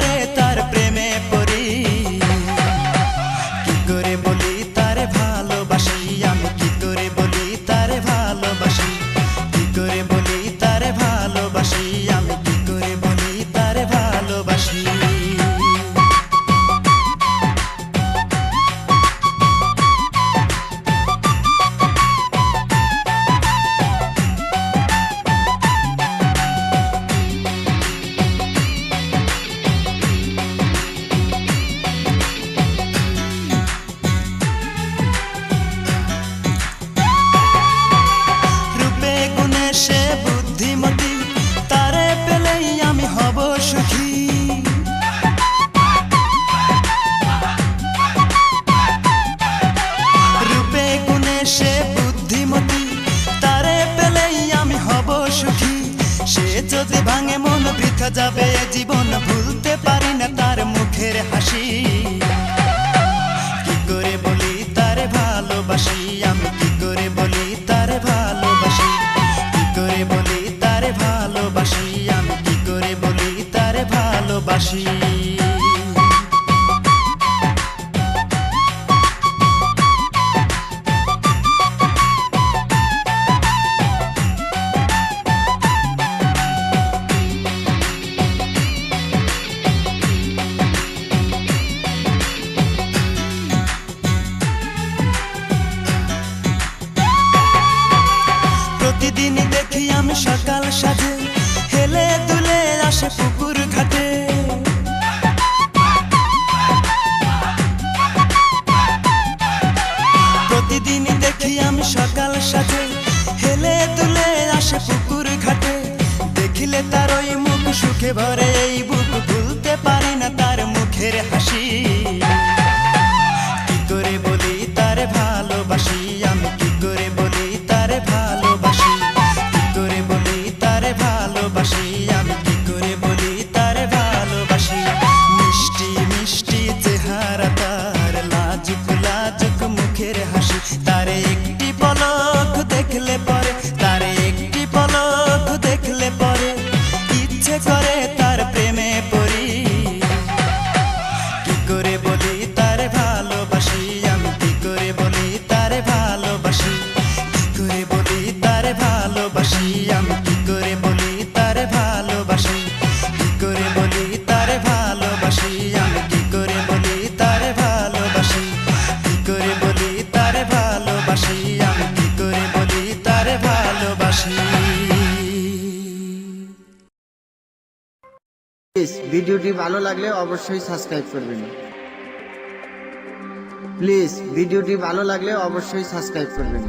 করে তার প্রেমে পড়ি, কি করে বলি তারে ভালোবাসি, আমি কি করে বলি তারে ভালোবাসি, কি করে বলি তারে ভালোবাসি, আমি কি করে বলি তারে ভালোবাসি। সে বুদ্ধিমতী, তারে পেলেই আমি হব সুখী। রূপে গুণে সে বুদ্ধিমতী, তারে পেলেই আমি হব সুখী। সে যদি ভাঙে মন বৃথা যাবে জীবন, ভুলতে পারি না তার মুখের হাসি। কি করে বলি তারে ভালোবাসি, আমি কি করে বলি তারে ভালোবাসি, কি করে বলি তারে ভালোবাসি, আমি কি করে বলি তারে ভালোবাসি। প্রতিদিন দেখি আমি সকাল সাজে হেলে দুলে আসে পুকুর ঘাটে। প্রতিদিন দেখি আমি সকাল সাজে হেলে দুলে আসে পুকুর ঘাটে। দেখিলে তার ওই মুখ সুখে ভরে এই বুক, ভুলতে পারি না তার মুখের হাসি। কি করে বলি তারে ভালোবাসি, আমি কি করে বলি তারে ভালোবাসি, কি করে বলি তারে ভালোবাসি, আমি কি করে বলি তারে ভালোবাসি। মিষ্টি মিষ্টি চেহারা তার, লাজুক লাজুক মুখের হাসি, তারে একটি পলক দেখলে পরে, তারে একটি পলক দেখলে পরে ইচ্ছে করে তার প্রেমে পড়ি। কি করে বলি তারে ভালোবাসি, আমি কি করে বলি তারে ভালোবাসি, কি করে বলি তারে ভালোবাসি, আমি কি করে বলি তারে ভালোবাসি, কি করে বলি তারে ভালোবাসি, আমি কি করে বলি তারে ভালোবাসি, কি করে বলি তারে ভালোবাসি, আমি কি করে বলি তারে ভালোবাসি। ভিডিওটি ভালো লাগলে অবশ্যই সাবস্ক্রাইব করবেন। প্লিজ ভিডিওটি ভালো লাগলে অবশ্যই সাবস্ক্রাইব করবেন।